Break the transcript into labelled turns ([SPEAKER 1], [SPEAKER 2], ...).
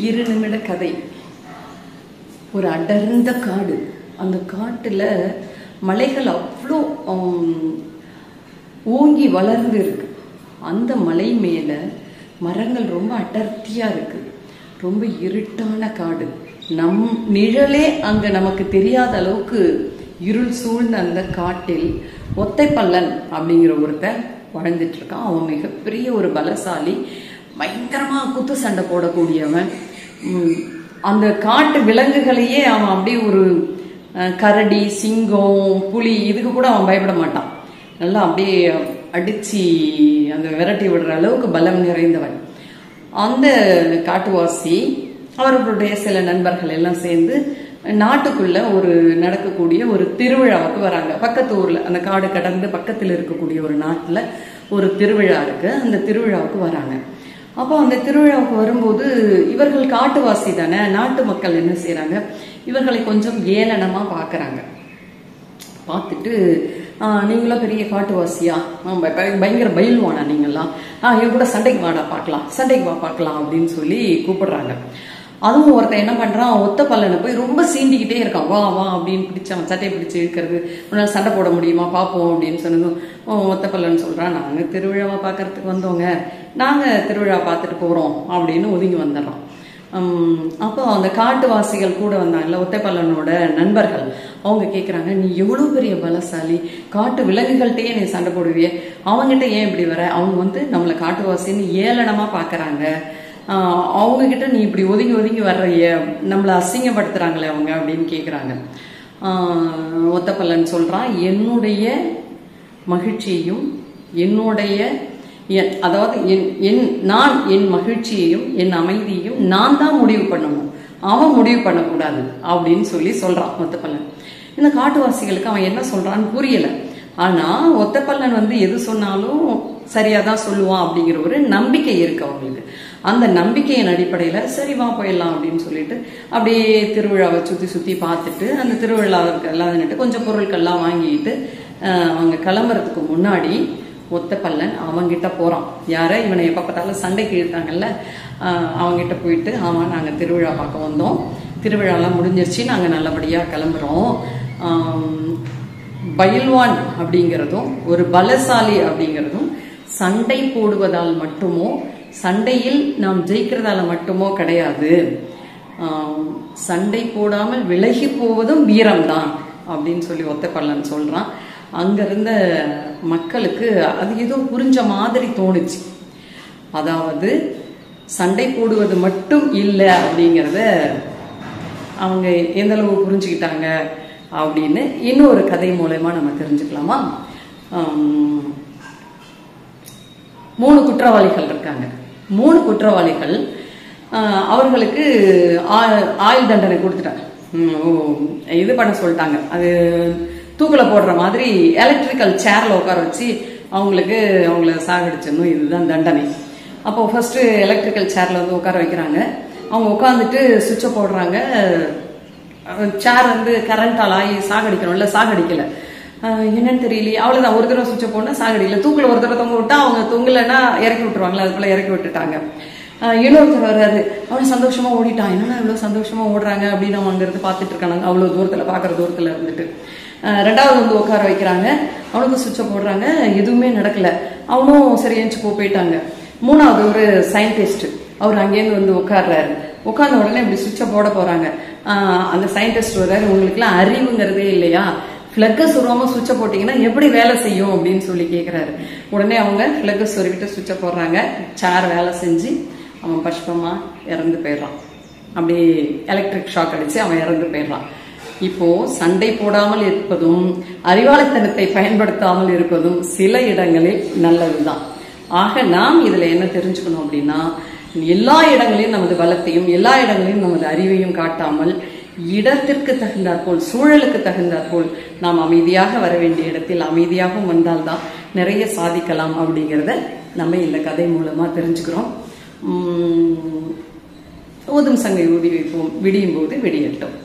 [SPEAKER 1] 2 நிமிட கதை. ஒரு அடர்ந்த காடு. அந்த காட்டுல மலைகள் அவ்வளோ ஓங்கி வளர்ந்து இருக்கு. அந்த மலை மேல மரங்கள் ரொம்ப அடர்த்தியா இருக்கு. ரொம்ப இருட்டான காடு. நம் நிழலே அங்க நமக்கு தெரியாத அளவுக்கு இருள் சூழ்ந்த அந்த காட்டில் ஒத்தைப்பல்லன் அப்படிங்கிற ஒருத்தர் வாழ்ந்துட்டு இருக்கான். அவன் மிகப்பெரிய ஒரு பலசாலி, பயங்கரமா குத்து சண்டை போடக்கூடியவன். அந்த காட்டு விலங்குகளையே அவன் அப்படியே ஒரு கரடி, சிங்கம், புலி இதுக்கு கூட அவன் பயப்பட மாட்டான். நல்லா அப்படியே அடிச்சு அந்த விரட்டி விடுற அளவுக்கு பலம் நிறைந்தவன். அந்த காட்டுவாசி அவர்களுடைய சில நண்பர்கள் எல்லாம் சேர்ந்து நாட்டுக்குள்ள ஒரு நடக்கக்கூடிய ஒரு திருவிழாவுக்கு வராங்க. பக்கத்து ஊர்ல, அந்த காடு கடந்து பக்கத்தில் இருக்கக்கூடிய ஒரு நாட்டுல ஒரு திருவிழா இருக்கு. அந்த திருவிழாவுக்கு வராங்க. அப்போ அந்த திருவிழாவுக்கு வரும்போது இவர்கள் காட்டுவாசி தானே, நாட்டு மக்கள் என்ன செய்யறாங்க, இவர்களை கொஞ்சம் ஏளனமா பாக்குறாங்க. பார்த்துட்டு நீங்களாம் பெரிய காட்டுவாசியா, பயங்கர பயில்வானா நீங்கெல்லாம், என் கூட சண்டைக்கு வாடா பார்க்கலாம், சண்டைக்கு வா பார்க்கலாம் அப்படின்னு சொல்லி கூப்பிடுறாங்க. அதுவும் ஒருத்தன் என்ன பண்றான், ஒத்த பல்லனை போய் ரொம்ப சீண்டிக்கிட்டே இருக்கான். வா வா அப்படின்னு பிடிச்சான், சட்டையை பிடிச்சி இழுக்கிறது. உன்னால சண்டை போட முடியுமா பார்ப்போம் அப்படின்னு சொன்னதும் ஒத்த பல்லன் சொல்றான், நாங்க திருவிழாவை பார்க்கறதுக்கு வந்தோங்க, நாங்க திருவிழா பார்த்துட்டு போறோம் அப்படின்னு ஒதுங்கி வந்துடுறோம். அப்போ அந்த காட்டுவாசிகள் கூட வந்தாங்கல்ல, ஒத்தைப்பல்லனோட நண்பர்கள், அவங்க கேட்குறாங்க, நீ எவ்வளோ பெரிய பலசாலி, காட்டு விலங்குகள்கிட்டயே நீ சண்டை போடுவிய, அவங்ககிட்ட ஏன் இப்படி வர, அவங்க நம்மளை காட்டுவாசின்னு ஏளனமா பார்க்கறாங்க, அவங்க கிட்ட நீ இப்படி ஒதுங்கி ஒதுங்கி வர்றைய, நம்மளை அசிங்கப்படுத்துறாங்களே அவங்க அப்படின்னு கேட்குறாங்க. ஒத்தப்பல்லன் சொல்றான், என்னுடைய மகிழ்ச்சியையும் என்னுடைய அதாவது நான் என் மகிழ்ச்சியையும் என் அமைதியையும் நான் தான் முடிவு பண்ணணும், அவன் முடிவு பண்ணக்கூடாது அப்படின்னு சொல்லி சொல்றான் ஒத்தப்பல்லன். இந்த காட்டுவாசிகளுக்கு அவன் என்ன சொல்றான்னு புரியல. ஆனா ஒத்தப்பல்லன் எது சொன்னாலும் சரியாதான் சொல்லுவான் அப்படிங்கிற ஒரு நம்பிக்கை இருக்கு அவங்களுக்கு. அந்த நம்பிக்கையின் அடிப்படையில சரி வா போயிடலாம் அப்படின்னு சொல்லிட்டு அப்படியே திருவிழாவை சுத்தி சுத்தி பார்த்துட்டு அந்த திருவிழாவுக்கு எல்லாம் கொஞ்சம் பொருட்கள்லாம் வாங்கிட்டு அவங்க கிளம்புறதுக்கு முன்னாடி ஒத்தப்பல்லன் அவங்கிட்ட போறான். யார, இவனை எப்ப பார்த்தாலும் சண்டைக்கு இழுத்தாங்கல்ல, அவங்கிட்ட போயிட்டு, ஆமா நாங்க திருவிழா பார்க்க வந்தோம், திருவிழாலாம் முடிஞ்சிருச்சு, நாங்க நல்லபடியா கிளம்புறோம். பயில்வான் அப்படிங்கிறதும் ஒரு பலசாலி அப்படிங்கிறதும் சண்டை போடுவதால் மட்டுமோ, சண்டையில் நாம் ஜெயிக்கிறதால மட்டுமோ கிடையாது. சண்டை போடாமல் விலகி போவதும் வீரம்தான் அப்படின்னு சொல்லி ஒத்தப்பல்லன் சொல்றான். அங்க இருந்த மக்களுக்கு அது ஏதோ புரிஞ்ச மாதிரி தோணுச்சு. அதாவது சண்டை போடுவது மட்டும் இல்லை அப்படிங்கிறத அவங்க எந்த அளவு புரிஞ்சுக்கிட்டாங்க அப்படின்னு இன்னொரு கதை மூலமா நம்ம தெரிஞ்சுக்கலாமா. 3 குற்றவாளிகள் இருக்காங்க. 3 குற்றவாளிகள் அவர்களுக்கு ஆயுள் தண்டனை கொடுத்துட்டாங்க. இது பண்ண சொல்லிட்டாங்க, அது தூக்கில போடுற மாதிரி எலக்ட்ரிக்கல் சேர்ல உட்கார வச்சு அவங்கள சாகடிச்சிடணும், இதுதான் தண்டனை. அப்போ ஃபர்ஸ்ட் எலக்ட்ரிக்கல் சேர்ல உட்கார வைக்கிறாங்க. அவங்க உட்காந்துட்டு சுவிட்சை போடுறாங்க. சேர் கரண்டால் ஆகி சாகடிக்கணும்ல, சாகடிக்கல, என்னன்னு தெரியலையே, அவ்வளவுதான். ஒரு தடவை சுவிட்சை போனா சாகடிக்கல. தூக்கில ஒரு தடவை தொங்க விட்டா அவங்க தொங்கலைன்னா இறக்கி விட்டுருவாங்களா, அதுக்குள்ள இறக்கி விட்டுட்டாங்க. இன்னொருத்தர் வர்றாரு, அவன் சந்தோஷமா ஓடிட்டான். என்னன்னா இவ்வளவு சந்தோஷமா ஓடுறாங்க அப்படின்னு அவன் அங்க இருந்து பாத்துட்டு இருக்காங்க, அவ்வளவு தூரத்துல பாக்குற தூரத்துல இருந்துட்டு. 2வது உட்கார வைக்கிறாங்க. அவனுக்கு சுவிட்சை போடுறாங்க, எதுவுமே நடக்கல. அவனும் சரி எழுந்து போயிட்டாங்க. 3வது ஒரு சயின்டிஸ்ட், அவர் அங்கேருந்து உட்கார்றாரு. உட்கார்ந்த உடனே இப்படி சுவிட்சை போட போறாங்க. அந்த சயின்டிஸ்ட் வர்றாரு, உங்களுக்கு எல்லாம் அறிவுங்கிறதே இல்லையா, பிளக்க சொருவாம சுவிட்சை போட்டீங்கன்னா எப்படி வேலை செய்யும் அப்படின்னு சொல்லி கேட்கிறாரு. உடனே அவங்க பிளக்க சொருவிட்டு சுவிட்சை போடுறாங்க. சேர் வேலை செஞ்சு அவன் பஷ்பமா இறந்து போயிடுறான். அப்படி எலக்ட்ரிக் ஷாக் அடிச்சு அவன் இறந்து போயிடுறான். இப்போ சண்டை போடாமல் இருப்பதும் அறிவாளித்தனத்தை பயன்படுத்தாமல் இருப்பதும் சில இடங்களில் நல்லதுதான். ஆக நாம் இதுல என்ன தெரிஞ்சுக்கணும் அப்படின்னா, எல்லா இடங்களிலும் நமது பலத்தையும் எல்லா இடங்களிலும் நமது அறிவையும் காட்டாமல் இடத்திற்கு தகுந்தாற்போல், சூழலுக்கு தகுந்தாற்போல் நாம் அமைதியாக வர வேண்டிய இடத்தில் அமைதியாகவும் வந்தால்தான் நிறைய சாதிக்கலாம் அப்படிங்கிறத நம்ம இந்த கதை மூலமா தெரிஞ்சுக்கிறோம். ஊதும் சங்கை ஊதி வைப்போம், விடியும் போது விடியட்டும்.